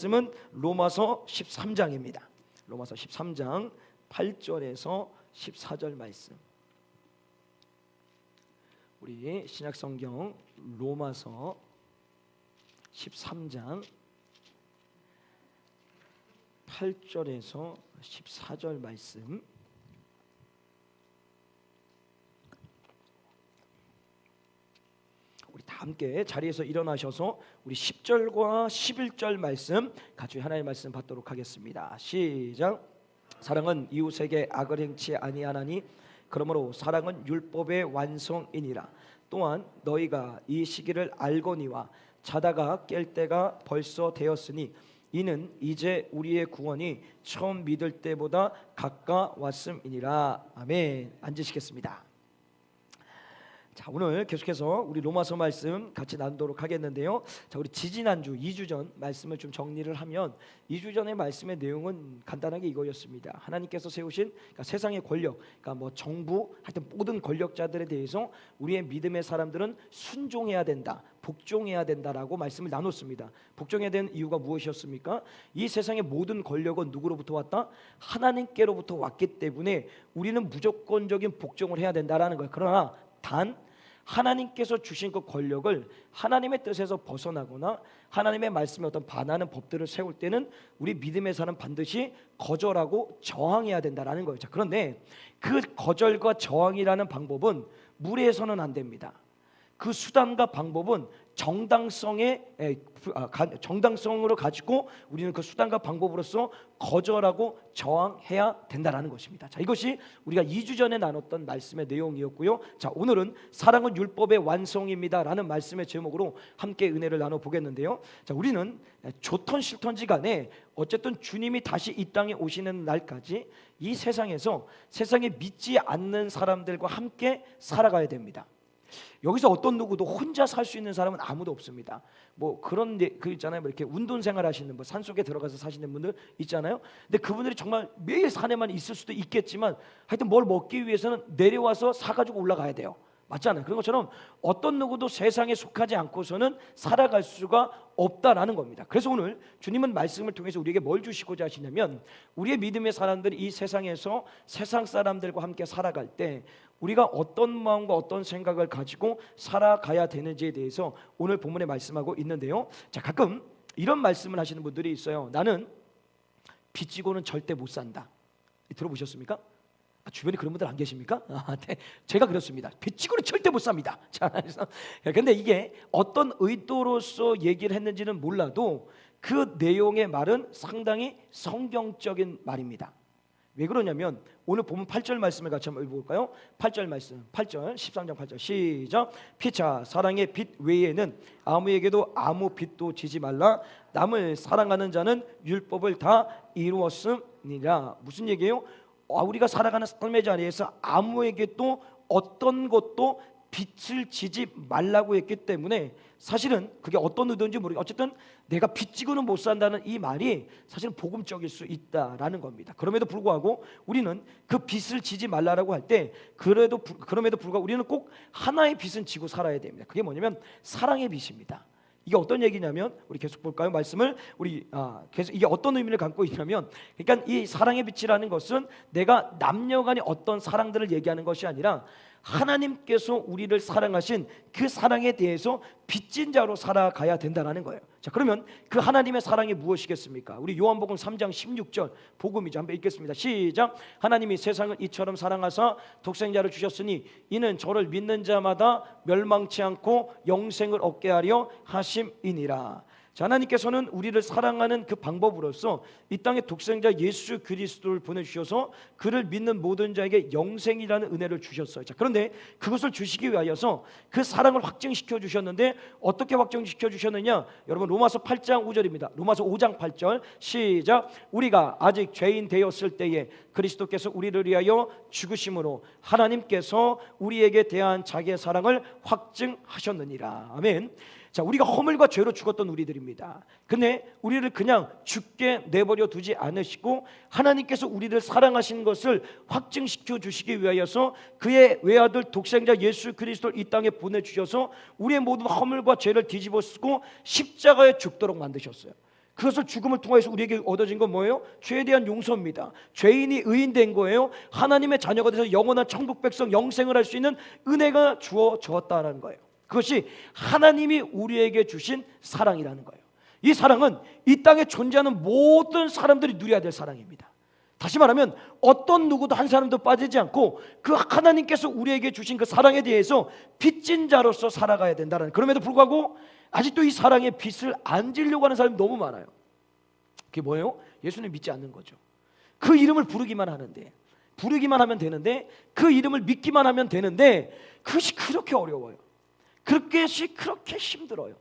말씀은 로마서 13장입니다. 로마서 13장 8절에서 14절 말씀. 우리 신약성경 로마서 13장 8절에서 14절 말씀. 우리 다 함께 자리에서 일어나셔서 우리 10절과 11절 말씀 같이 하나님의 말씀 받도록 하겠습니다. 시작. 사랑은 이웃에게 악을 행치 아니하나니 그러므로 사랑은 율법의 완성이니라. 또한 너희가 이 시기를 알거니와 자다가 깰 때가 벌써 되었으니 이는 이제 우리의 구원이 처음 믿을 때보다 가까웠음이니라. 아멘. 앉으시겠습니다. 자, 오늘 계속해서 우리 로마서 말씀 같이 나누도록 하겠는데요. 자, 우리 지지난주 2주 전 말씀을 좀 정리를 하면 2주 전의 말씀의 내용은 간단하게 이거였습니다. 하나님께서 세우신 세상의 권력, 뭐 정부, 하여튼 모든 권력자들에 대해서 우리의 믿음의 사람들은 순종해야 된다, 복종해야 된다라고 말씀을 나눴습니다. 복종해야 되는 이유가 무엇이었습니까? 이 세상의 모든 권력은 누구로부터 왔다? 하나님께로부터 왔기 때문에 우리는 무조건적인 복종을 해야 된다라는 거예요. 그러나 단 하나님께서 주신 그 권력을 하나님의 뜻에서 벗어나거나 하나님의 말씀에 어떤 반하는 법들을 세울 때는 우리 믿음의 사람 반드시 거절하고 저항해야 된다라는 거예요. 자, 그런데 그 거절과 저항이라는 방법은 무례해서는 안 됩니다. 그 수단과 방법은 정당성으로 가지고 우리는 그 수단과 방법으로서 거절하고 저항해야 된다라는 것입니다. 자, 이것이 우리가 2주 전에 나눴던 말씀의 내용이었고요. 자, 오늘은 사랑은 율법의 완성입니다라는 말씀의 제목으로 함께 은혜를 나눠 보겠는데요. 자, 우리는 좋던 싫던지 간에 어쨌든 주님이 다시 이 땅에 오시는 날까지 이 세상에서 세상에 믿지 않는 사람들과 함께 살아가야 됩니다. 여기서 어떤 누구도 혼자 살 수 있는 사람은 아무도 없습니다. 뭐 그런 그 있잖아요. 뭐 이렇게 운동생활 하시는 분, 산속에 들어가서 사시는 분들 있잖아요. 근데 그분들이 정말 매일 산에만 있을 수도 있겠지만 하여튼 뭘 먹기 위해서는 내려와서 사가지고 올라가야 돼요. 맞잖아요. 그런 것처럼 어떤 누구도 세상에 속하지 않고서는 살아갈 수가 없다라는 겁니다. 그래서 오늘 주님은 말씀을 통해서 우리에게 뭘 주시고자 하시냐면 우리의 믿음의 사람들이 이 세상에서 세상 사람들과 함께 살아갈 때 우리가 어떤 마음과 어떤 생각을 가지고 살아가야 되는지에 대해서 오늘 본문에 말씀하고 있는데요. 자, 가끔 이런 말씀을 하시는 분들이 있어요. 나는 빚지고는 절대 못 산다. 들어보셨습니까? 주변에 그런 분들 안 계십니까? 네. 제가 그렇습니다. 빚지고는 절대 못 삽니다. 자, 그래서 근데 이게 어떤 의도로서 얘기를 했는지는 몰라도 그 내용의 말은 상당히 성경적인 말입니다. 왜 그러냐면 오늘 보면 8절 말씀을 같이 한번 읽어볼까요? 8절 말씀, 8절, 13장 8절 시작. 피차 사랑의 빚 외에는 아무에게도 아무 빚도 지지 말라. 남을 사랑하는 자는 율법을 다 이루었음이니라. 무슨 얘기예요? 우리가 살아가는 삶의 자리에서 아무에게도 어떤 것도 빚을 지지 말라고 했기 때문에 사실은 그게 어떤 의도인지 모르겠어요. 어쨌든 내가 빚 지고는 못 산다는 이 말이 사실은 복음적일 수 있다라는 겁니다. 그럼에도 불구하고 우리는 그 빚을 지지 말라라고 할 때 그럼에도 불구하고 우리는 꼭 하나의 빚은 지고 살아야 됩니다. 그게 뭐냐면 사랑의 빚입니다. 이게 어떤 얘기냐면 우리 계속 볼까요? 말씀을 우리 계속 이게 어떤 의미를 갖고 있냐면 그러니까 이 사랑의 빛이라는 것은 내가 남녀간의 어떤 사랑들을 얘기하는 것이 아니라 하나님께서 우리를 사랑하신 그 사랑에 대해서 빚진 자로 살아가야 된다는 거예요. 자, 그러면 그 하나님의 사랑이 무엇이겠습니까? 우리 요한복음 3장 16절 복음이죠. 한번 읽겠습니다. 시작. 하나님이 세상을 이처럼 사랑하사 독생자를 주셨으니 이는 저를 믿는 자마다 멸망치 않고 영생을 얻게 하려 하심이니라. 자, 하나님께서는 우리를 사랑하는 그 방법으로서 이 땅에 독생자 예수 그리스도를 보내주셔서 그를 믿는 모든 자에게 영생이라는 은혜를 주셨어요. 자, 그런데 그것을 주시기 위하여서 그 사랑을 확증시켜 주셨는데 어떻게 확증시켜 주셨느냐? 여러분 로마서 8장 5절입니다. 로마서 5장 8절 시작. 우리가 아직 죄인 되었을 때에 그리스도께서 우리를 위하여 죽으심으로 하나님께서 우리에게 대한 자기의 사랑을 확증하셨느니라. 아멘. 자, 우리가 허물과 죄로 죽었던 우리들입니다. 근데 우리를 그냥 죽게 내버려 두지 않으시고 하나님께서 우리를 사랑하신 것을 확증시켜 주시기 위하여서 그의 외아들 독생자 예수 그리스도를 이 땅에 보내주셔서 우리의 모든 허물과 죄를 뒤집어 쓰고 십자가에 죽도록 만드셨어요. 그것을 죽음을 통해서 우리에게 얻어진 건 뭐예요? 죄에 대한 용서입니다. 죄인이 의인된 거예요. 하나님의 자녀가 돼서 영원한 천국 백성 영생을 할 수 있는 은혜가 주어졌다는 거예요. 그것이 하나님이 우리에게 주신 사랑이라는 거예요. 이 사랑은 이 땅에 존재하는 모든 사람들이 누려야 될 사랑입니다. 다시 말하면 어떤 누구도 한 사람도 빠지지 않고 그 하나님께서 우리에게 주신 그 사랑에 대해서 빚진 자로서 살아가야 된다는, 그럼에도 불구하고 아직도 이 사랑의 빚을 안 지려고 하는 사람이 너무 많아요. 그게 뭐예요? 예수님 믿지 않는 거죠. 그 이름을 부르기만 하면 되는데 그 이름을 믿기만 하면 되는데 그것이 그렇게 어려워요. 그것이 그렇게 힘들어요.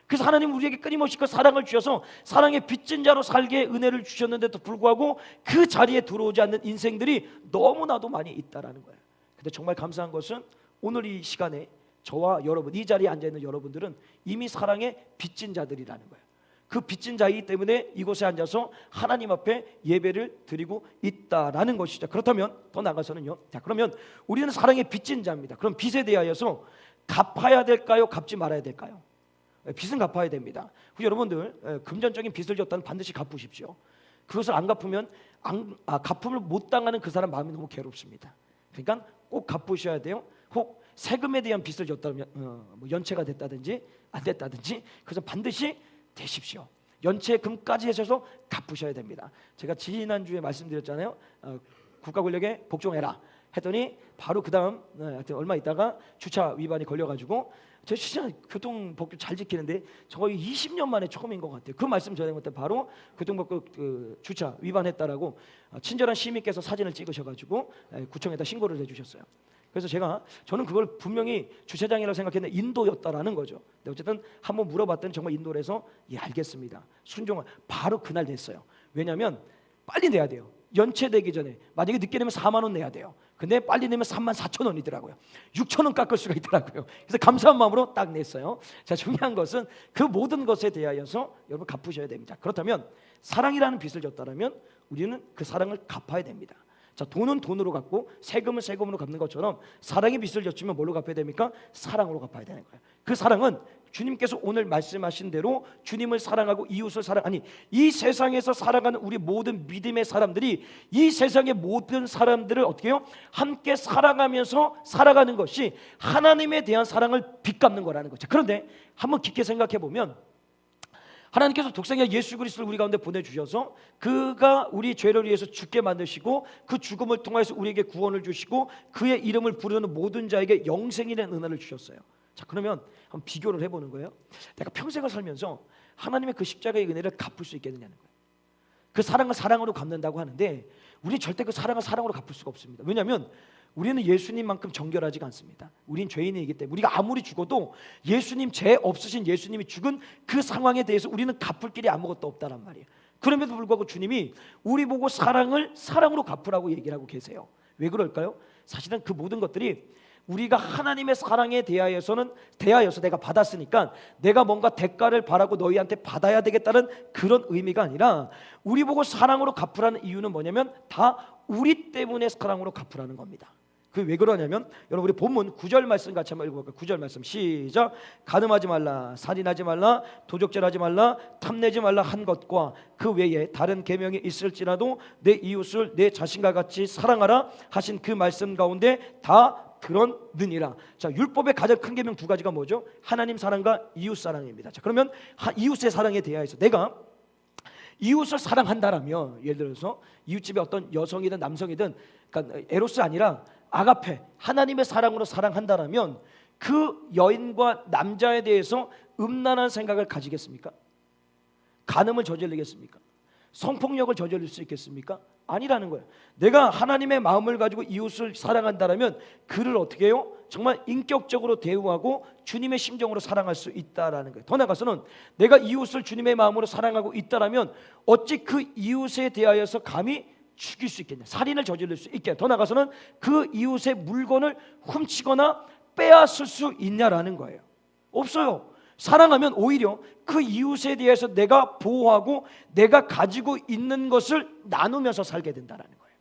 그래서 하나님 우리에게 끊임없이 그 사랑을 주셔서 사랑의 빚진 자로 살게 은혜를 주셨는데도 불구하고 그 자리에 들어오지 않는 인생들이 너무나도 많이 있다라는 거예요. 근데 정말 감사한 것은 오늘 이 시간에 저와 여러분, 이 자리에 앉아있는 여러분들은 이미 사랑의 빚진 자들이라는 거예요. 그 빚진 자이기 때문에 이곳에 앉아서 하나님 앞에 예배를 드리고 있다라는 것이죠. 그렇다면 더 나아가서는요, 자, 그러면 우리는 사랑의 빚진 자입니다. 그럼 빚에 대하여서 갚아야 될까요? 갚지 말아야 될까요? 빚은 갚아야 됩니다. 여러분들 금전적인 빚을 졌다면 반드시 갚으십시오. 그것을 안 갚으면 갚음을 못 당하는 그 사람 마음이 너무 괴롭습니다. 그러니까 꼭 갚으셔야 돼요. 혹 세금에 대한 빚을 졌다면 뭐 연체가 됐다든지 안 됐다든지 그래서 반드시 되십시오. 연체금까지 하셔서 갚으셔야 됩니다. 제가 지난주에 말씀드렸잖아요. 국가 권력에 복종해라 했더니 바로 그 다음 하여튼 얼마 있다가 주차 위반이 걸려가지고 저 진짜 교통법규 잘 지키는데 거의 20년 만에 처음인 것 같아요. 그 말씀 전에 그때 바로 교통법규 주차 위반했다라고 친절한 시민께서 사진을 찍으셔가지고 구청에다 신고를 해주셨어요. 그래서 저는 그걸 분명히 주차장이라고 생각했는데 인도였다라는 거죠. 근데 어쨌든 한번 물어봤더니 정말 인도에서 알겠습니다. 순종을 바로 그날 냈어요. 왜냐하면 빨리 내야 돼요. 연체되기 전에 만약에 늦게 내면 4만 원 내야 돼요. 근데 빨리 내면 3만 4천 원이더라고요. 6천 원 깎을 수가 있더라고요. 그래서 감사한 마음으로 딱 냈어요. 자, 중요한 것은 그 모든 것에 대하여서 여러분 갚으셔야 됩니다. 그렇다면 사랑이라는 빚을 졌다면 우리는 그 사랑을 갚아야 됩니다. 자, 돈은 돈으로 갚고 세금은 세금으로 갚는 것처럼 사랑의 빚을 졌으면 뭘로 갚아야 됩니까? 사랑으로 갚아야 되는 거예요. 그 사랑은 주님께서 오늘 말씀하신 대로 주님을 사랑하고 이웃을 이 세상에서 살아가는 우리 모든 믿음의 사람들이 이 세상의 모든 사람들을 어떻게 해요? 함께 사랑하면서 살아가는 것이 하나님에 대한 사랑을 빚갚는 거라는 거죠. 그런데 한번 깊게 생각해 보면 하나님께서 독생자 예수 그리스도를 우리 가운데 보내주셔서 그가 우리 죄를 위해서 죽게 만드시고 그 죽음을 통해서 우리에게 구원을 주시고 그의 이름을 부르는 모든 자에게 영생이라는 은혜를 주셨어요. 자, 그러면 한번 비교를 해보는 거예요. 내가 평생을 살면서 하나님의 그 십자가의 은혜를 갚을 수 있겠느냐는 거예요. 그 사랑을 사랑으로 갚는다고 하는데 우리 절대 그 사랑을 사랑으로 갚을 수가 없습니다. 왜냐하면 우리는 예수님만큼 정결하지가 않습니다. 우린 죄인이기 때문에 우리가 아무리 죽어도 예수님, 죄 없으신 예수님이 죽은 그 상황에 대해서 우리는 갚을 길이 아무것도 없다란 말이에요. 그럼에도 불구하고 주님이 우리 보고 사랑을 사랑으로 갚으라고 얘기를 하고 계세요. 왜 그럴까요? 사실은 그 모든 것들이 우리가 하나님의 사랑에 대하여서 내가 받았으니까 내가 뭔가 대가를 바라고 너희한테 받아야 되겠다는 그런 의미가 아니라 우리 보고 사랑으로 갚으라는 이유는 뭐냐면 다 우리 때문에 사랑으로 갚으라는 겁니다. 그 왜 그러냐면 여러분 우리 본문 9절 말씀 같이 한번 읽어볼까요? 9절 말씀 시작. 간음하지 말라, 살인하지 말라, 도적질하지 말라, 탐내지 말라 한 것과 그 외에 다른 계명이 있을지라도 내 이웃을 내 자신과 같이 사랑하라 하신 그 말씀 가운데 다 들었느니라. 자, 율법의 가장 큰 계명 두 가지가 뭐죠? 하나님 사랑과 이웃 사랑입니다. 자, 그러면 이웃의 사랑에 대하여서 내가 이웃을 사랑한다라면 예를 들어서 이웃집에 어떤 여성이든 남성이든 그러니까 에로스 아니라 아가페 하나님의 사랑으로 사랑한다라면 그 여인과 남자에 대해서 음란한 생각을 가지겠습니까? 간음을 저지르겠습니까? 성폭력을 저지를 수 있겠습니까? 아니라는 거예요. 내가 하나님의 마음을 가지고 이웃을 사랑한다라면 그를 어떻게 해요? 정말 인격적으로 대우하고 주님의 심정으로 사랑할 수 있다라는 거예요. 더 나아가서는 내가 이웃을 주님의 마음으로 사랑하고 있다라면 어찌 그 이웃에 대하여서 감히 죽일 수 있겠냐? 살인을 저지를 수 있겠냐? 더 나아가서는 그 이웃의 물건을 훔치거나 빼앗을 수 있냐라는 거예요. 없어요. 사랑하면 오히려 그 이웃에 대해서 내가 보호하고 내가 가지고 있는 것을 나누면서 살게 된다는 거예요.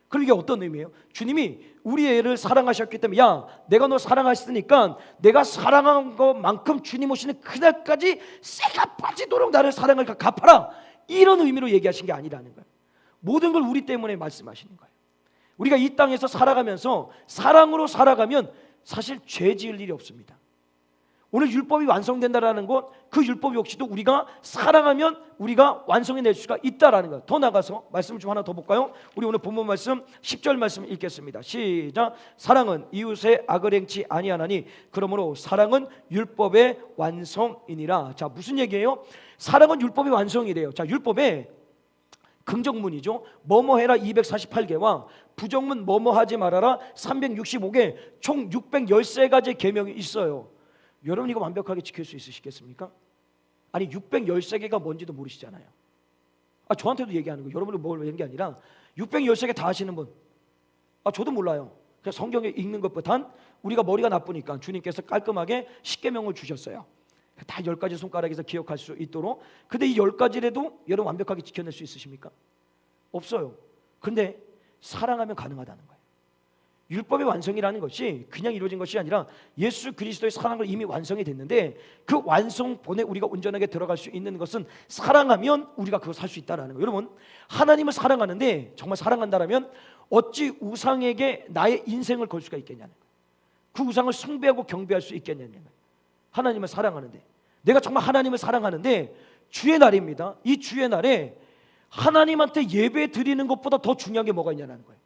그럼 이게 어떤 의미예요? 주님이 우리 애를 사랑하셨기 때문에 야 내가 너 사랑하셨으니까 내가 사랑한 것만큼 주님 오시는 그날까지 쇠가 빠지도록 나를 사랑을 갚아라. 이런 의미로 얘기하신 게 아니라는 거예요. 모든 걸 우리 때문에 말씀하시는 거예요. 우리가 이 땅에서 살아가면서 사랑으로 살아가면 사실 죄 지을 일이 없습니다. 오늘 율법이 완성된다라는 것, 그 율법 역시도 우리가 사랑하면 우리가 완성해낼 수가 있다라는 것. 더 나가서 말씀을 좀 하나 더 볼까요? 우리 오늘 본문 말씀 10절 말씀 읽겠습니다. 시작. 사랑은 이웃의 악을 행치 아니하나니 그러므로 사랑은 율법의 완성이니라. 자, 무슨 얘기예요? 사랑은 율법의 완성이래요. 자, 율법에 긍정문이죠. 뭐뭐해라 248개와 부정문 뭐뭐하지 말아라 365개, 총 613가지 계명이 있어요. 여러분 이거 완벽하게 지킬 수 있으시겠습니까? 아니 613개가 뭔지도 모르시잖아요. 저한테도 얘기하는 거예요. 여러분이 뭘 얘기한 게 아니라 613개 다 하시는 분. 저도 몰라요. 그냥 성경에 읽는 것보단 우리가 머리가 나쁘니까 주님께서 깔끔하게 10계명을 주셨어요. 다 10가지 손가락에서 기억할 수 있도록. 근데 이 10가지라도 여러분 완벽하게 지켜낼 수 있으십니까? 없어요. 근데 사랑하면 가능하다는 거예요. 율법의 완성이라는 것이 그냥 이루어진 것이 아니라 예수 그리스도의 사랑으로 이미 완성이 됐는데 그 완성본에 우리가 온전하게 들어갈 수 있는 것은 사랑하면 우리가 그걸 살 수 있다는 거예요. 여러분 하나님을 사랑하는데 정말 사랑한다면 어찌 우상에게 나의 인생을 걸 수가 있겠냐는 거예요. 그 우상을 숭배하고 경배할 수 있겠냐는 거예요. 하나님을 사랑하는데 내가 정말 하나님을 사랑하는데 주의 날입니다. 이 주의 날에 하나님한테 예배 드리는 것보다 더 중요한 게 뭐가 있냐는 거예요.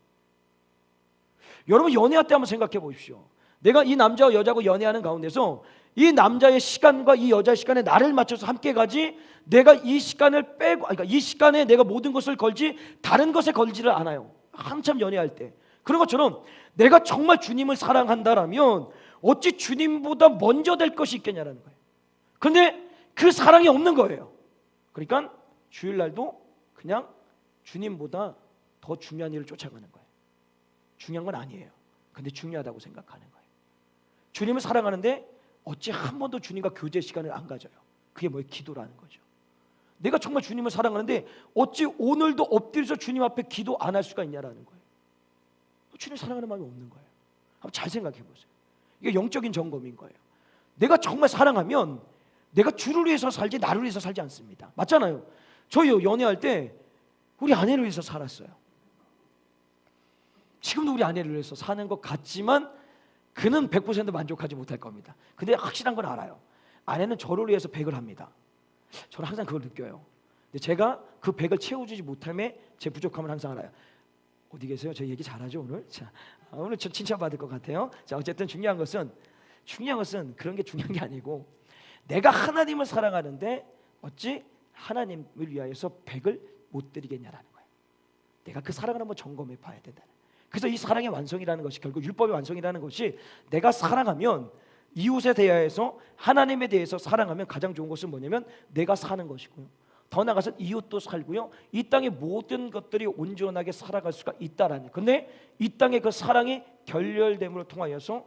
여러분 연애할 때 한번 생각해 보십시오. 내가 이 남자와 여자하고 연애하는 가운데서 이 남자의 시간과 이 여자의 시간에 나를 맞춰서 함께 가지 내가 이 시간을 빼고 그러니까 이 시간에 내가 모든 것을 걸지 다른 것에 걸지를 않아요. 한참 연애할 때. 그런 것처럼 내가 정말 주님을 사랑한다라면 어찌 주님보다 먼저 될 것이 있겠냐라는 거예요. 근데 그 사랑이 없는 거예요. 그러니까 주일날도 그냥 주님보다 더 중요한 일을 쫓아가는 거예요. 중요한 건 아니에요. 근데 중요하다고 생각하는 거예요. 주님을 사랑하는데 어찌 한 번도 주님과 교제 시간을 안 가져요. 그게 뭐예요? 기도라는 거죠. 내가 정말 주님을 사랑하는데 어찌 오늘도 엎드려서 주님 앞에 기도 안 할 수가 있냐라는 거예요. 주님 사랑하는 마음이 없는 거예요. 한번 잘 생각해 보세요. 이게 영적인 점검인 거예요. 내가 정말 사랑하면 내가 주를 위해서 살지 나를 위해서 살지 않습니다. 맞잖아요. 저희 연애할 때 우리 아내를 위해서 살았어요. 지금도 우리 아내를 위해서 사는 것 같지만 그는 100% 만족하지 못할 겁니다. 근데 확실한 건 알아요. 아내는 저를 위해서 100을 합니다. 저는 항상 그걸 느껴요. 근데 제가 그 100을 채워주지 못함에 제 부족함을 항상 알아요. 어디 계세요? 저 얘기 잘하죠 오늘? 자, 오늘 저 칭찬받을 것 같아요. 자, 어쨌든 중요한 것은 그런 게 중요한 게 아니고 내가 하나님을 사랑하는데 어찌 하나님을 위하여서 100을 못 드리겠냐라는 거예요. 내가 그 사랑을 한번 점검해 봐야 된다는 거예요. 그래서 이 사랑의 완성이라는 것이 결국 율법의 완성이라는 것이 내가 사랑하면 이웃에 대해서 하나님에 대해서 사랑하면 가장 좋은 것은 뭐냐면 내가 사는 것이고요. 더 나아가서 이웃도 살고요. 이 땅의 모든 것들이 온전하게 살아갈 수가 있다라는. 근데 이 땅의 그 사랑이 결렬됨으로 통하여서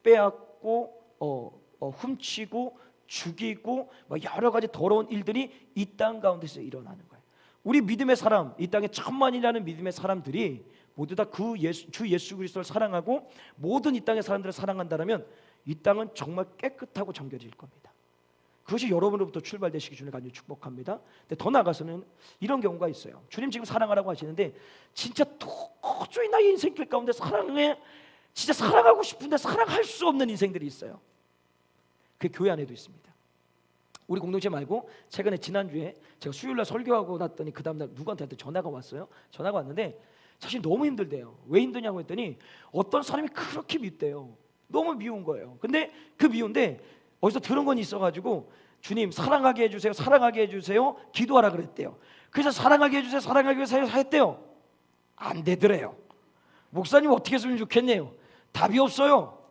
빼앗고 훔치고 죽이고 여러 가지 더러운 일들이 이 땅 가운데서 일어나는 거예요. 우리 믿음의 사람, 이 땅에 천만이라는 믿음의 사람들이 모두 다 주 예수 그리스도를 사랑하고 모든 이 땅의 사람들을 사랑한다면 이 땅은 정말 깨끗하고 정결해질 겁니다. 그것이 여러분으로부터 출발되시기 주님을 간절히 축복합니다. 근데 더 나아가서는 이런 경우가 있어요. 주님 지금 사랑하라고 하시는데 진짜 도저히 나의 인생길 가운데 진짜 사랑하고 싶은데 사랑할 수 없는 인생들이 있어요. 그게 교회 안에도 있습니다. 우리 공동체 말고 최근에 지난주에 제가 수요일날 설교하고 났더니 그 다음날 누구한테 전화가 왔어요. 전화가 왔는데 사실 너무 힘들대요. 왜 힘드냐고 했더니 어떤 사람이 그렇게 밉대요. 너무 미운 거예요. 근데 그 미운데 어디서 들은 건 있어가지고 주님 사랑하게 해주세요, 사랑하게 해주세요 기도하라 그랬대요. 그래서 사랑하게 해주세요, 사랑하게 해주세요 했대요. 안 되더래요. 목사님 어떻게 했으면 좋겠네요. 답이 없어요.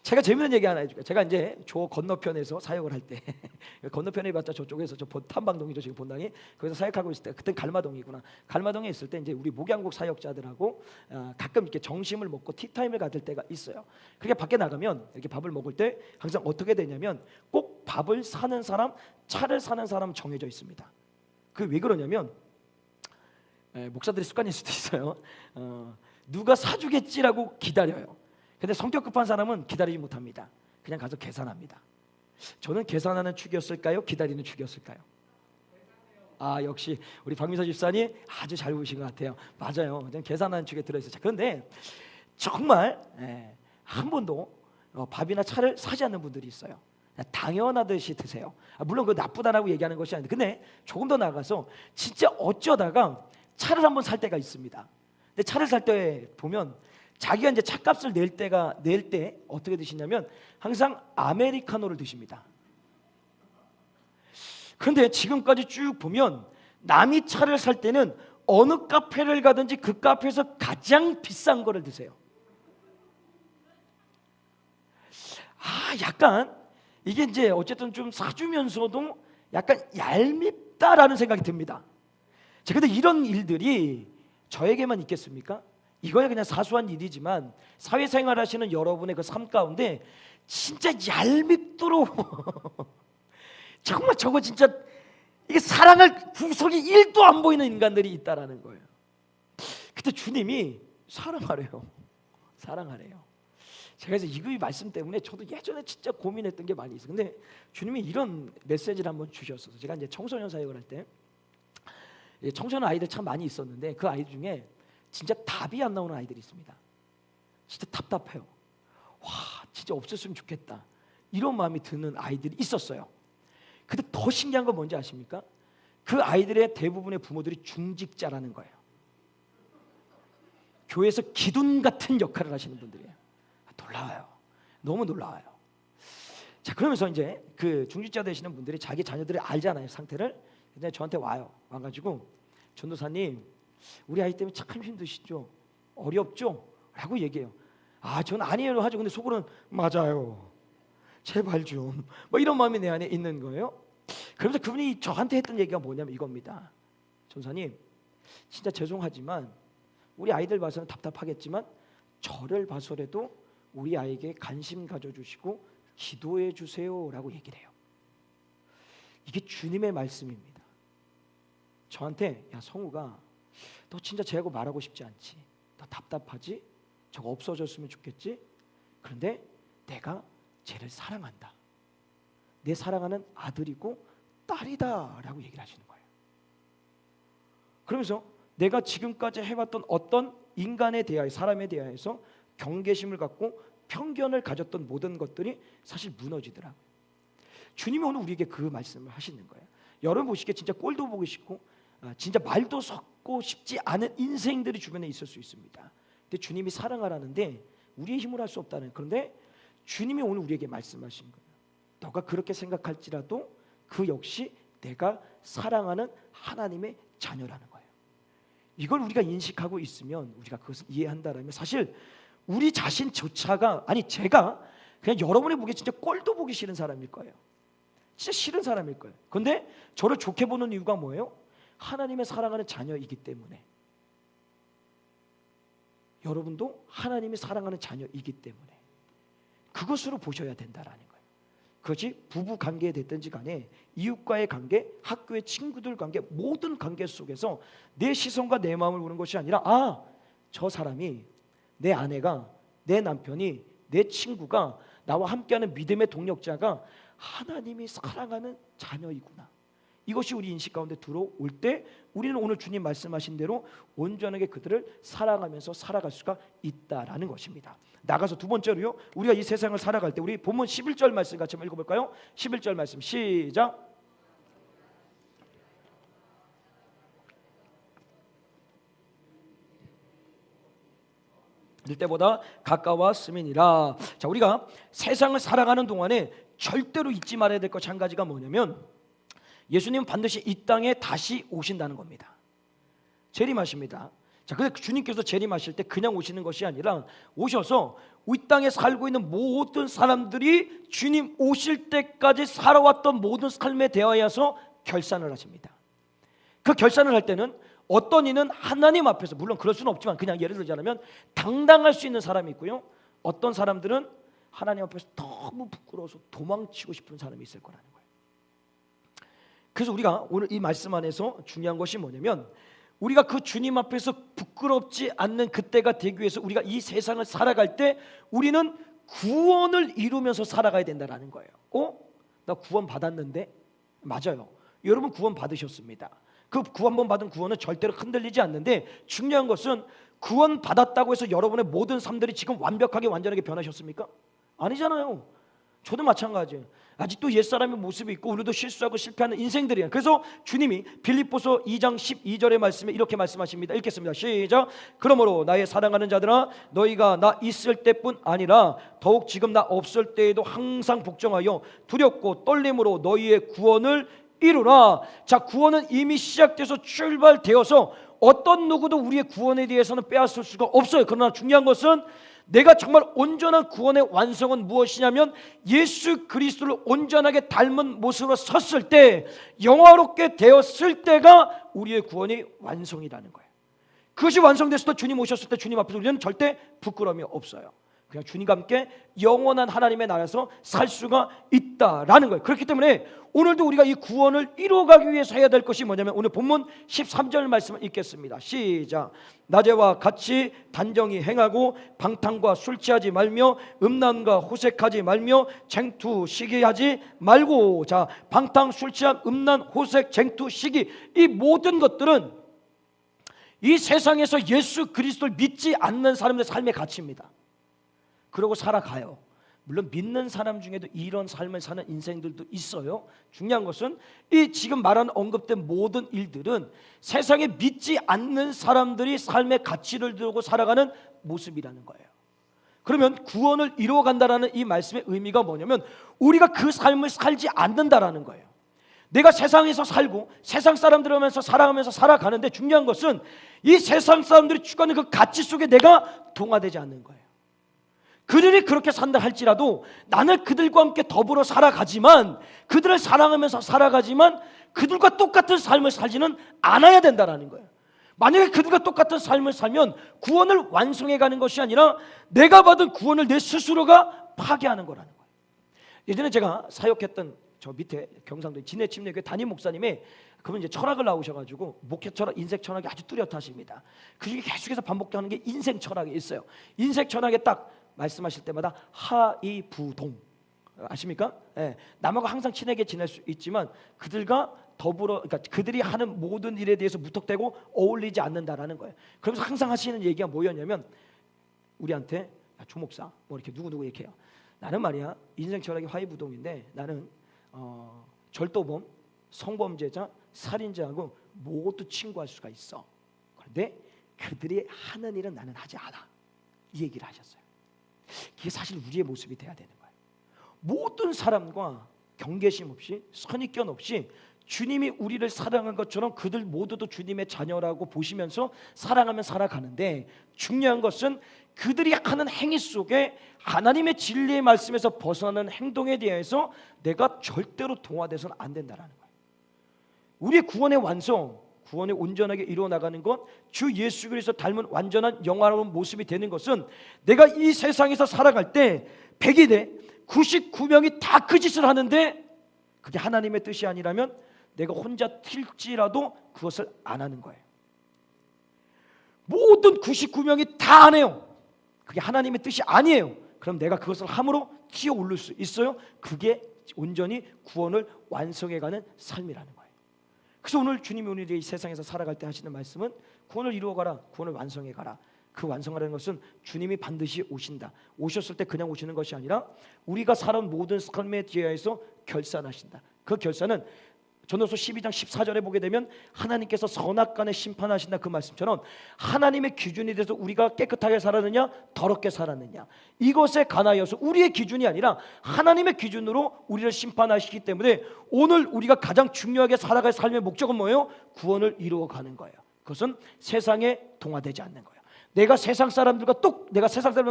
제가 재밌는 얘기 하나 해줄게요. 제가 이제 저 건너편에서 사역을 할 때 건너편에 봤자 저쪽에서 저 탐방동이죠 지금 본당이. 거기서 사역하고 있을 때 그땐 갈마동이구나. 갈마동에 있을 때 이제 우리 목양국 사역자들하고 가끔 이렇게 점심을 먹고 티타임을 가질 때가 있어요. 그렇게 밖에 나가면 이렇게 밥을 먹을 때 항상 어떻게 되냐면 꼭 밥을 사는 사람, 차를 사는 사람 정해져 있습니다. 그 왜 그러냐면 목사들의 습관일 수도 있어요. 누가 사주겠지라고 기다려요. 근데 성격 급한 사람은 기다리지 못합니다. 그냥 가서 계산합니다. 저는 계산하는 축이었을까요? 기다리는 축이었을까요? 역시 우리 박민서 집사님 아주 잘 보신 것 같아요. 맞아요. 그냥 계산하는 축에 들어있어요. 자, 그런데 정말 한 번도 밥이나 차를 사지 않는 분들이 있어요. 당연하듯이 드세요. 물론 그 나쁘다라고 얘기하는 것이 아닌데, 근데 조금 더 나아가서 진짜 어쩌다가 차를 한번 살 때가 있습니다. 근데 차를 살 때 보면 자기가 이제 차값을 낼 때 어떻게 드시냐면 항상 아메리카노를 드십니다. 그런데 지금까지 쭉 보면 남이 차를 살 때는 어느 카페를 가든지 그 카페에서 가장 비싼 거를 드세요. 약간 이게 이제 어쨌든 좀 사주면서도 약간 얄밉다라는 생각이 듭니다. 자, 근데 이런 일들이 저에게만 있겠습니까? 이거야 그냥 사소한 일이지만 사회생활 하시는 여러분의 그 삶 가운데 진짜 얄밉도록 정말 저거 진짜 이게 사랑할 구석이 1도 안 보이는 인간들이 있다라는 거예요. 그때 주님이 사랑하래요. 제가 그래서 이 말씀 때문에 저도 예전에 진짜 고민했던 게 많이 있어요. 근데 주님이 이런 메시지를 한번 주셨어요. 제가 이제 청소년 사역을 할 때 청소년 아이들 참 많이 있었는데 그 아이들 중에 진짜 답이 안 나오는 아이들이 있습니다. 진짜 답답해요. 진짜 없었으면 좋겠다, 이런 마음이 드는 아이들이 있었어요. 근데 더 신기한 건 뭔지 아십니까? 그 아이들의 대부분의 부모들이 중직자라는 거예요. 교회에서 기둥 같은 역할을 하시는 분들이에요. 놀라워요. 너무 놀라워요. 자, 그러면서 이제 그 중직자 되시는 분들이 자기 자녀들이 알잖아요, 상태를. 근데 저한테 와가지고 전도사님, 우리 아이 때문에 참 힘드시죠? 어렵죠? 라고 얘기해요. 저는 아니에요 하죠. 근데 속으로는 맞아요, 제발 좀, 뭐 이런 마음이 내 안에 있는 거예요. 그러면서 그분이 저한테 했던 얘기가 뭐냐면 이겁니다. 전사님, 진짜 죄송하지만 우리 아이들 봐서는 답답하겠지만 저를 봐서라도 우리 아이에게 관심 가져주시고 기도해 주세요라고 얘기를 해요. 이게 주님의 말씀입니다. 저한테, 야 성우가, 너 진짜 쟤하고 말하고 싶지 않지? 너 답답하지? 저거 없어졌으면 좋겠지? 그런데 내가 쟤를 사랑한다. 내 사랑하는 아들이고 딸이다라고 얘기를 하시는 거예요. 그러면서 내가 지금까지 해왔던 어떤 인간에 대하여, 사람에 대하여서 경계심을 갖고 편견을 가졌던 모든 것들이 사실 무너지더라고요. 주님이 오늘 우리에게 그 말씀을 하시는 거예요. 여러분 보시기에 진짜 꼴도 보기 싫고 진짜 말도 섞고 싶지 않은 인생들이 주변에 있을 수 있습니다. 근데 주님이 사랑하라는데 우리의 힘으로 할 수 없다는, 그런데 주님이 오늘 우리에게 말씀하신 거예요. 너가 그렇게 생각할지라도 그 역시 내가 사랑하는 하나님의 자녀라는 거예요. 이걸 우리가 인식하고 있으면, 우리가 그것을 이해한다라면 사실 우리 자신조차가, 제가 그냥 여러분이 보기에 진짜 꼴도 보기 싫은 사람일 거예요. 진짜 싫은 사람일 거예요. 그런데 저를 좋게 보는 이유가 뭐예요? 하나님의 사랑하는 자녀이기 때문에. 여러분도 하나님이 사랑하는 자녀이기 때문에 그것으로 보셔야 된다라는 거예요. 그것이 부부 관계에 됐든지 간에 이웃과의 관계, 학교의 친구들 관계, 모든 관계 속에서 내 시선과 내 마음을 보는 것이 아니라 저 사람이, 내 아내가, 내 남편이, 내 친구가, 나와 함께하는 믿음의 동력자가 하나님이 사랑하는 자녀이구나. 이것이 우리 인식 가운데 들어올 때 우리는 오늘 주님 말씀하신 대로 온전하게 그들을 사랑하면서 살아갈 수가 있다라는 것입니다. 나가서 두 번째로요, 우리가 이 세상을 살아갈 때 우리 본문 11절 말씀 같이 한번 읽어볼까요? 11절 말씀 시작. 늘 때보다 가까웠음이니라. 자, 우리가 세상을 살아가는 동안에 절대로 잊지 말아야 될 것 한 가지가 뭐냐면 예수님은 반드시 이 땅에 다시 오신다는 겁니다. 재림하십니다. 자, 근데 주님께서 재림하실 때 그냥 오시는 것이 아니라 오셔서 이 땅에 살고 있는 모든 사람들이 주님 오실 때까지 살아왔던 모든 삶에 대하여서 결산을 하십니다. 그 결산을 할 때는 어떤 이는 하나님 앞에서, 물론 그럴 수는 없지만 그냥 예를 들자면 당당할 수 있는 사람이 있고요, 어떤 사람들은 하나님 앞에서 너무 부끄러워서 도망치고 싶은 사람이 있을 거라는 거예요. 그래서 우리가 오늘 이 말씀 안에서 중요한 것이 뭐냐면 우리가 그 주님 앞에서 부끄럽지 않는 그때가 되기 위해서 우리가 이 세상을 살아갈 때 우리는 구원을 이루면서 살아가야 된다는 거예요. 나 구원 받았는데? 맞아요. 여러분 구원 받으셨습니다. 그 구원번 받은 구원은 절대로 흔들리지 않는데, 중요한 것은 구원 받았다고 해서 여러분의 모든 삶들이 지금 완벽하게 완전하게 변하셨습니까? 아니잖아요. 저도 마찬가지예요. 아직도 옛사람의 모습이 있고 우리도 실수하고 실패하는 인생들이에요. 그래서 주님이 빌립보서 2장 12절의 말씀에 이렇게 말씀하십니다. 읽겠습니다. 시작. 그러므로 나의 사랑하는 자들아, 너희가 나 있을 때뿐 아니라 더욱 지금 나 없을 때에도 항상 복종하여 두렵고 떨림으로 너희의 구원을 이루라. 자, 구원은 이미 시작돼서 출발되어서 어떤 누구도 우리의 구원에 대해서는 빼앗을 수가 없어요. 그러나 중요한 것은 내가 정말 온전한 구원의 완성은 무엇이냐면, 예수 그리스도를 온전하게 닮은 모습으로 섰을 때, 영화롭게 되었을 때가 우리의 구원이 완성이라는 거예요. 그것이 완성됐을 때, 주님 오셨을 때 주님 앞에서 우리는 절대 부끄러움이 없어요. 그냥 주님과 함께 영원한 하나님의 나라에서 살 수가 있다라는 거예요. 그렇기 때문에 오늘도 우리가 이 구원을 이루어가기 위해서 해야 될 것이 뭐냐면, 오늘 본문 13절 말씀을 읽겠습니다. 시작. 낮에와 같이 단정히 행하고 방탕과 술 취하지 말며 음란과 호색하지 말며 쟁투 시기하지 말고. 자, 방탕, 술 취함, 음란, 호색, 쟁투, 시기, 이 모든 것들은 이 세상에서 예수 그리스도를 믿지 않는 사람들의 삶의 가치입니다. 그러고 살아가요. 물론 믿는 사람 중에도 이런 삶을 사는 인생들도 있어요. 중요한 것은 이 지금 말한 언급된 모든 일들은 세상에 믿지 않는 사람들이 삶의 가치를 두고 살아가는 모습이라는 거예요. 그러면 구원을 이루어간다라는 이 말씀의 의미가 뭐냐면, 우리가 그 삶을 살지 않는다라는 거예요. 내가 세상에서 살고 세상 사람들하면서 살아가면서 살아가는데, 중요한 것은 이 세상 사람들이 추구하는 그 가치 속에 내가 동화되지 않는 거예요. 그들이 그렇게 산다 할지라도 나는 그들과 함께 더불어 살아가지만, 그들을 사랑하면서 살아가지만 그들과 똑같은 삶을 살지는 않아야 된다는 거예요. 만약에 그들과 똑같은 삶을 살면 구원을 완성해가는 것이 아니라 내가 받은 구원을 내 스스로가 파괴하는 거라는 거예요. 예전에 제가 사역했던 저 밑에 경상도 진해침례교회 담임 목사님이, 그분 이제 철학을 나오셔가지고 목회 철학, 인생 철학이 아주 뚜렷하십니다. 그 중에 계속해서 반복되는 게 인생 철학이 있어요. 인생 철학에 딱 말씀하실 때마다 하이부동, 아십니까? 예, 남하고 항상 친하게 지낼 수 있지만 그들과 더불어, 그러니까 그들이 하는 모든 일에 대해서 무턱대고 어울리지 않는다라는 거예요. 그러면서 항상 하시는 얘기가 뭐였냐면, 우리한테 조 목사 뭐 이렇게 누구 이렇게 해요. 나는 말이야 인생 철학이 하이부동인데 나는 절도범, 성범죄자, 살인자하고 모두 친구할 수가 있어. 그런데 그들이 하는 일은 나는 하지 않아. 이 얘기를 하셨어요. 이게 사실 우리의 모습이 돼야 되는 거예요. 모든 사람과 경계심 없이, 선입견 없이 주님이 우리를 사랑한 것처럼 그들 모두도 주님의 자녀라고 보시면서 사랑하며 살아가는데, 중요한 것은 그들이 하는 행위 속에 하나님의 진리의 말씀에서 벗어나는 행동에 대해서 내가 절대로 동화돼서는 안 된다는 거예요. 우리의 구원의 완성, 구원이 온전하게 이루어나가는 것, 주 예수 그리스도 닮은 완전한 영화로운 모습이 되는 것은, 내가 이 세상에서 살아갈 때 100이 돼 99명이 다 그 짓을 하는데 그게 하나님의 뜻이 아니라면 내가 혼자 튈지라도 그것을 안 하는 거예요. 모든 99명이 다 안 해요. 그게 하나님의 뜻이 아니에요. 그럼 내가 그것을 함으로 튀어 오를 수 있어요. 그게 온전히 구원을 완성해가는 삶이라는 거예요. 그래서 오늘 주님이 우리 이 세상에서 살아갈 때 하시는 말씀은, 구원을 이루어가라, 구원을 완성해가라. 그 완성하라는 것은 주님이 반드시 오신다. 오셨을 때 그냥 오시는 것이 아니라 우리가 살아온 모든 삶에 대해서 결산하신다. 그 결산은 전도서 12장 14절에 보게 되면 하나님께서 선악간에 심판하신다, 그 말씀처럼 하나님의 기준에 대해서 우리가 깨끗하게 살았느냐 더럽게 살았느냐, 이것에 관하여서 우리의 기준이 아니라 하나님의 기준으로 우리를 심판하시기 때문에 오늘 우리가 가장 중요하게 살아갈 삶의 목적은 뭐예요? 구원을 이루어가는 거예요. 그것은 세상에 동화되지 않는 거예요. 내가 세상 사람들과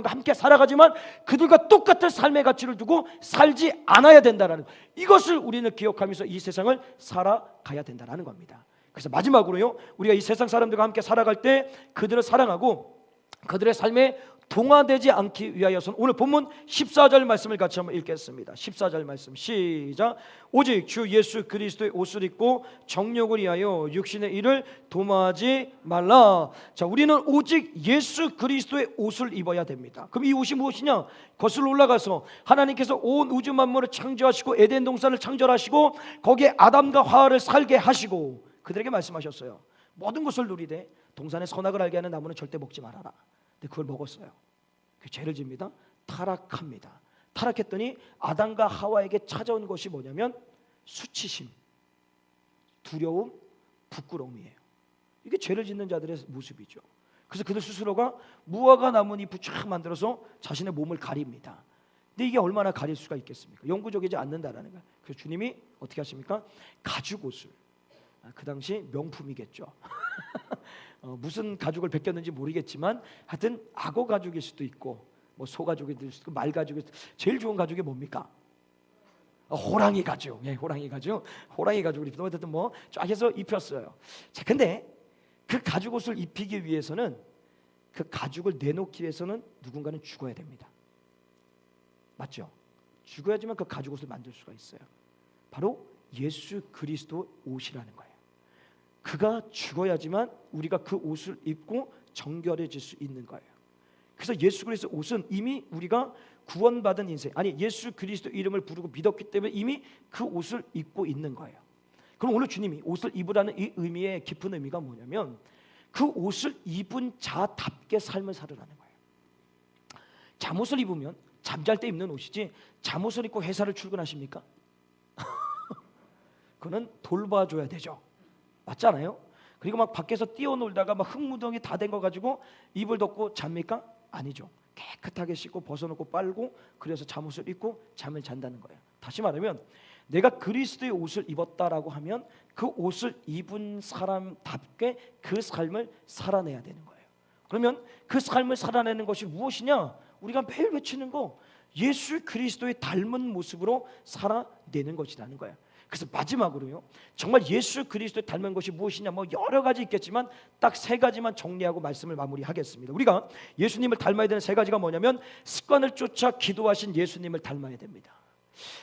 함께 살아가지만 그들과 똑같은 삶의 가치를 두고 살지 않아야 된다는, 이것을 우리는 기억하면서 이 세상을 살아가야 된다는 겁니다. 그래서 마지막으로요, 우리가 이 세상 사람들과 함께 살아갈 때 그들을 사랑하고 그들의 삶에 동화되지 않기 위하여서는 오늘 본문 14절 말씀을 같이 한번 읽겠습니다. 14절 말씀 시작. 오직 주 예수 그리스도의 옷을 입고 정욕을 위하여 육신의 일을 도모하지 말라. 자, 우리는 오직 예수 그리스도의 옷을 입어야 됩니다. 그럼 이 옷이 무엇이냐? 거슬러 올라가서 하나님께서 온 우주 만물을 창조하시고 에덴 동산을 창조하시고 거기에 아담과 하와를 살게 하시고 그들에게 말씀하셨어요. 모든 것을 누리되 동산의 선악을 알게 하는 나무는 절대 먹지 말아라. 근데 그걸 먹었어요. 그 죄를 집니다. 타락합니다. 타락했더니 아담과 하와에게 찾아온 것이 뭐냐면 수치심, 두려움, 부끄러움이에요. 이게 죄를 짓는 자들의 모습이죠. 그래서 그들 스스로가 무화과 나무 잎을 쫙 만들어서 자신의 몸을 가립니다. 근데 이게 얼마나 가릴 수가 있겠습니까? 영구적이지 않는다라는 거예요. 그래서 주님이 어떻게 하십니까? 가죽 옷을, 그 당시 명품이겠죠. 무슨 가죽을 벗겼는지 모르겠지만 하여튼 악어 가죽일 수도 있고 뭐 소 가죽이 될 수도 있고 말 가죽이 제일 좋은 가죽이 뭡니까? 호랑이 가죽. 예, 호랑이 가죽. 호랑이 가죽을 입혀서 어쨌든 뭐 쫙 해서 입혔어요. 자, 근데 그 가죽 옷을 입히기 위해서는 그 가죽을 내놓기 위해서는 누군가는 죽어야 됩니다. 맞죠? 죽어야지만 그 가죽 옷을 만들 수가 있어요. 바로 예수 그리스도 옷이라는 거예요. 그가 죽어야지만 우리가 그 옷을 입고 정결해질 수 있는 거예요. 그래서 예수 그리스도 옷은 이미 우리가 구원받은 인생, 아니 예수 그리스도 이름을 부르고 믿었기 때문에 이미 그 옷을 입고 있는 거예요. 그럼 오늘 주님이 옷을 입으라는 이 의미의 깊은 의미가 뭐냐면 그 옷을 입은 자답게 삶을 살으라는 거예요. 잠옷을 입으면 잠잘 때 입는 옷이지 잠옷을 입고 회사를 출근하십니까? 그거는 돌봐줘야 되죠. 맞잖아요. 그리고 막 밖에서 뛰어놀다가 막 흙무덩이 다 된 거 가지고 이불 덮고 잡니까? 아니죠. 깨끗하게 씻고 벗어놓고 빨고 그래서 잠옷을 입고 잠을 잔다는 거예요. 다시 말하면 내가 그리스도의 옷을 입었다라고 하면 그 옷을 입은 사람답게 그 삶을 살아내야 되는 거예요. 그러면 그 삶을 살아내는 것이 무엇이냐? 우리가 매일 외치는 거 예수 그리스도의 닮은 모습으로 살아내는 것이라는 거예요. 그래서 마지막으로요, 정말 예수 그리스도의 닮은 것이 무엇이냐, 뭐 여러 가지 있겠지만 딱 세 가지만 정리하고 말씀을 마무리하겠습니다. 우리가 예수님을 닮아야 되는 세 가지가 뭐냐면 습관을 쫓아 기도하신 예수님을 닮아야 됩니다.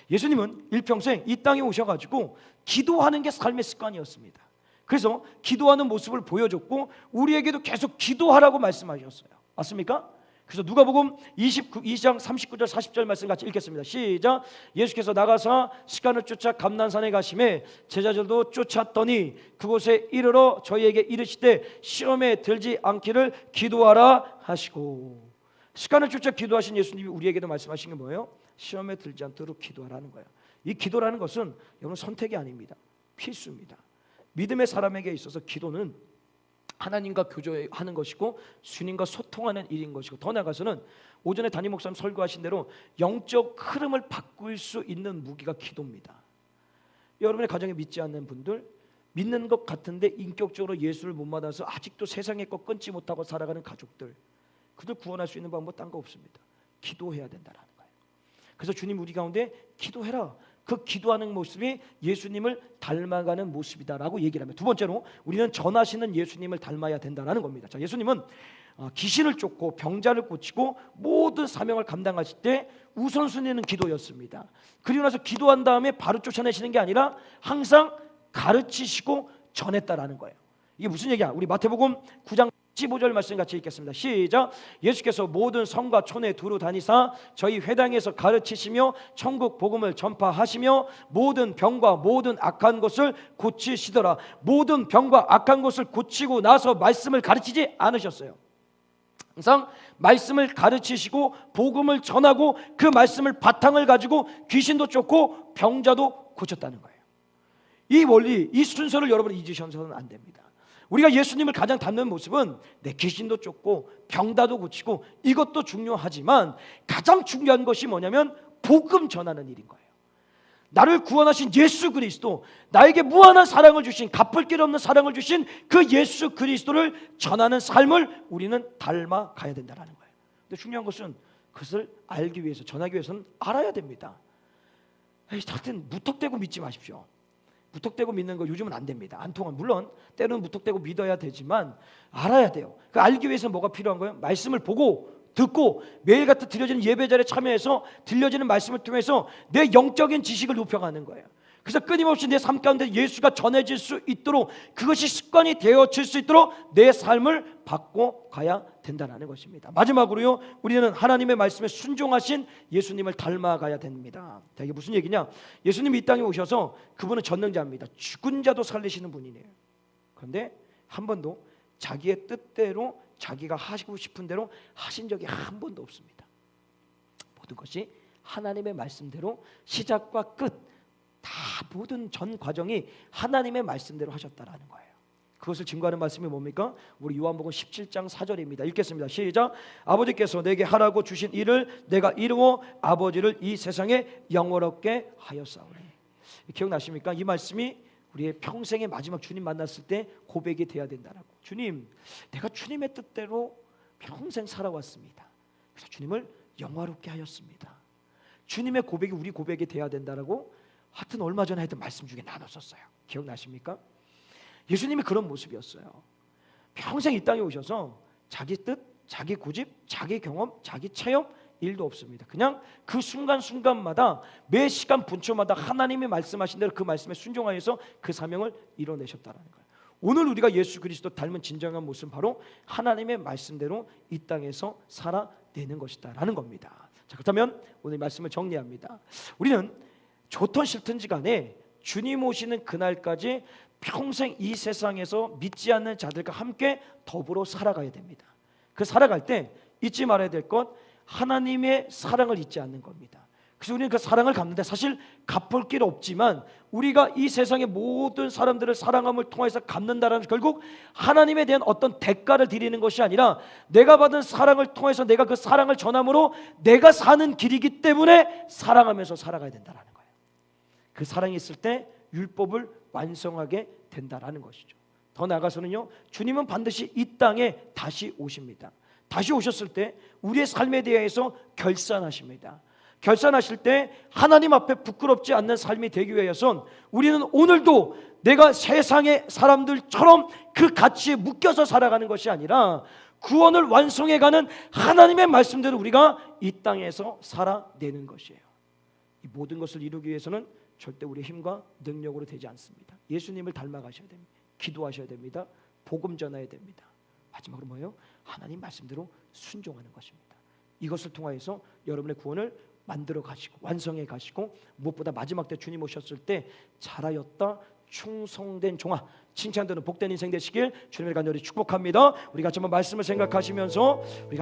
예수님은 일평생 이 땅에 오셔가지고 기도하는 게 삶의 습관이었습니다. 그래서 기도하는 모습을 보여줬고 우리에게도 계속 기도하라고 말씀하셨어요. 맞습니까? 그래서 누가복음 22장 39절 40절 말씀 같이 읽겠습니다. 시작. 예수께서 나가사 시간을 쫓아 감난산에 가심에 제자들도 쫓았더니 그곳에 이르러 저희에게 이르시되 시험에 들지 않기를 기도하라 하시고. 시간을 쫓아 기도하신 예수님이 우리에게도 말씀하신 게 뭐예요? 시험에 들지 않도록 기도하라는 거예요. 이 기도라는 것은 여러분 선택이 아닙니다. 필수입니다. 믿음의 사람에게 있어서 기도는 하나님과 교제하는 것이고 주님과 소통하는 일인 것이고, 더 나아가서는 오전에 담임 목사님 설교하신 대로 영적 흐름을 바꿀 수 있는 무기가 기도입니다. 여러분의 가정에 믿지 않는 분들, 믿는 것 같은데 인격적으로 예수를 못 받아서 아직도 세상의 것 끊지 못하고 살아가는 가족들, 그들 구원할 수 있는 방법 딴 거 없습니다. 기도해야 된다는 거예요. 그래서 주님 우리 가운데 기도해라. 그 기도하는 모습이 예수님을 닮아가는 모습이다라고 얘기를 합니다. 두 번째로 우리는 전하시는 예수님을 닮아야 된다는 겁니다. 자, 예수님은 귀신을 쫓고 병자를 고치고 모든 사명을 감당하실 때 우선순위는 기도였습니다. 그리고 나서 기도한 다음에 바로 쫓아내시는 게 아니라 항상 가르치시고 전했다라는 거예요. 이게 무슨 얘기야? 우리 마태복음 9장 15절 말씀 같이 읽겠습니다. 시작. 예수께서 모든 성과 촌에 두루 다니사 저희 회당에서 가르치시며 천국 복음을 전파하시며 모든 병과 모든 악한 것을 고치시더라. 모든 병과 악한 것을 고치고 나서 말씀을 가르치지 않으셨어요. 항상 말씀을 가르치시고 복음을 전하고 그 말씀을 바탕을 가지고 귀신도 쫓고 병자도 고쳤다는 거예요. 이 원리, 이 순서를 여러분 잊으셔서는 안 됩니다. 우리가 예수님을 가장 닮는 모습은 내 귀신도 쫓고 병다도 고치고 이것도 중요하지만 가장 중요한 것이 뭐냐면 복음 전하는 일인 거예요. 나를 구원하신 예수 그리스도, 나에게 무한한 사랑을 주신, 갚을 길 없는 사랑을 주신 그 예수 그리스도를 전하는 삶을 우리는 닮아가야 된다는 거예요. 근데 중요한 것은 그것을 알기 위해서, 전하기 위해서는 알아야 됩니다. 하여튼 무턱대고 믿지 마십시오. 무턱대고 믿는 거 요즘은 안 됩니다. 안 통합니다. 물론 때로는 무턱대고 믿어야 되지만 알아야 돼요. 그 알기 위해서 뭐가 필요한 거예요? 말씀을 보고 듣고 매일같이 드려지는 예배 자리에 참여해서 들려지는 말씀을 통해서 내 영적인 지식을 높여가는 거예요. 그래서 끊임없이 내 삶 가운데 예수가 전해질 수 있도록, 그것이 습관이 되어질 수 있도록 내 삶을 바꿔가야 된다는 것입니다. 마지막으로요, 우리는 하나님의 말씀에 순종하신 예수님을 닮아가야 됩니다. 이게 무슨 얘기냐? 예수님이 이 땅에 오셔서 그분은 전능자입니다. 죽은 자도 살리시는 분이네요. 그런데 한 번도 자기의 뜻대로 자기가 하시고 싶은 대로 하신 적이 한 번도 없습니다. 모든 것이 하나님의 말씀대로 시작과 끝 다 모든 전 과정이 하나님의 말씀대로 하셨다라는 거예요. 그것을 증거하는 말씀이 뭡니까? 우리 요한복음 17장 4절입니다. 읽겠습니다. 시작. 아버지께서 내게 하라고 주신 일을 내가 이루어 아버지를 이 세상에 영원롭게 하였사오니. 기억나십니까? 이 말씀이 우리의 평생의 마지막 주님 만났을 때 고백이 돼야 된다라고. 주님, 내가 주님의 뜻대로 평생 살아왔습니다. 그래서 주님을 영화롭게 하였습니다. 주님의 고백이 우리 고백이 돼야 된다라고 하여튼 얼마 전에 했던 말씀 중에 나눴었어요. 기억나십니까? 예수님이 그런 모습이었어요. 평생 이 땅에 오셔서 자기 뜻, 자기 고집, 자기 경험, 자기 체험 일도 없습니다. 그냥 그 순간순간마다 매 시간 분초마다 하나님이 말씀하신 대로 그 말씀에 순종하여서 그 사명을 이뤄내셨다는 거예요. 오늘 우리가 예수 그리스도 닮은 진정한 모습은 바로 하나님의 말씀대로 이 땅에서 살아내는 것이다라는 겁니다. 자, 그렇다면 오늘 말씀을 정리합니다. 우리는 좋든 싫든지 간에 주님 오시는 그날까지 평생 이 세상에서 믿지 않는 자들과 함께 더불어 살아가야 됩니다. 그 살아갈 때 잊지 말아야 될 것, 하나님의 사랑을 잊지 않는 겁니다. 그래서 우리는 그 사랑을 갚는데 사실 갚을 길 없지만 우리가 이 세상의 모든 사람들을 사랑함을 통해서 갚는다라는, 결국 하나님에 대한 어떤 대가를 드리는 것이 아니라 내가 받은 사랑을 통해서 내가 그 사랑을 전함으로 내가 사는 길이기 때문에 사랑하면서 살아가야 된다는 거예요. 그 사랑이 있을 때 율법을 완성하게 된다라는 것이죠. 더 나아가서는요, 주님은 반드시 이 땅에 다시 오십니다. 다시 오셨을 때 우리의 삶에 대해서 결산하십니다. 결산하실 때 하나님 앞에 부끄럽지 않는 삶이 되기 위해선 우리는 오늘도 내가 세상의 사람들처럼 그 가치에 묶여서 살아가는 것이 아니라 구원을 완성해가는 하나님의 말씀대로 우리가 이 땅에서 살아내는 것이에요. 이 모든 것을 이루기 위해서는 절대 우리의 힘과 능력으로 되지 않습니다. 예수님을 닮아가셔야 됩니다. 기도하셔야 됩니다. 복음 전해야 됩니다. 마지막으로 뭐예요? 하나님 말씀대로 순종하는 것입니다. 이것을 통하여서 여러분의 구원을 만들어 가시고 완성해 가시고, 무엇보다 마지막 때 주님 오셨을 때 잘하였다 충성된 종아, 칭찬되는 복된 인생 되시길 주님을 간절히 축복합니다. 우리 같이 한번 말씀을 생각하시면서 우리가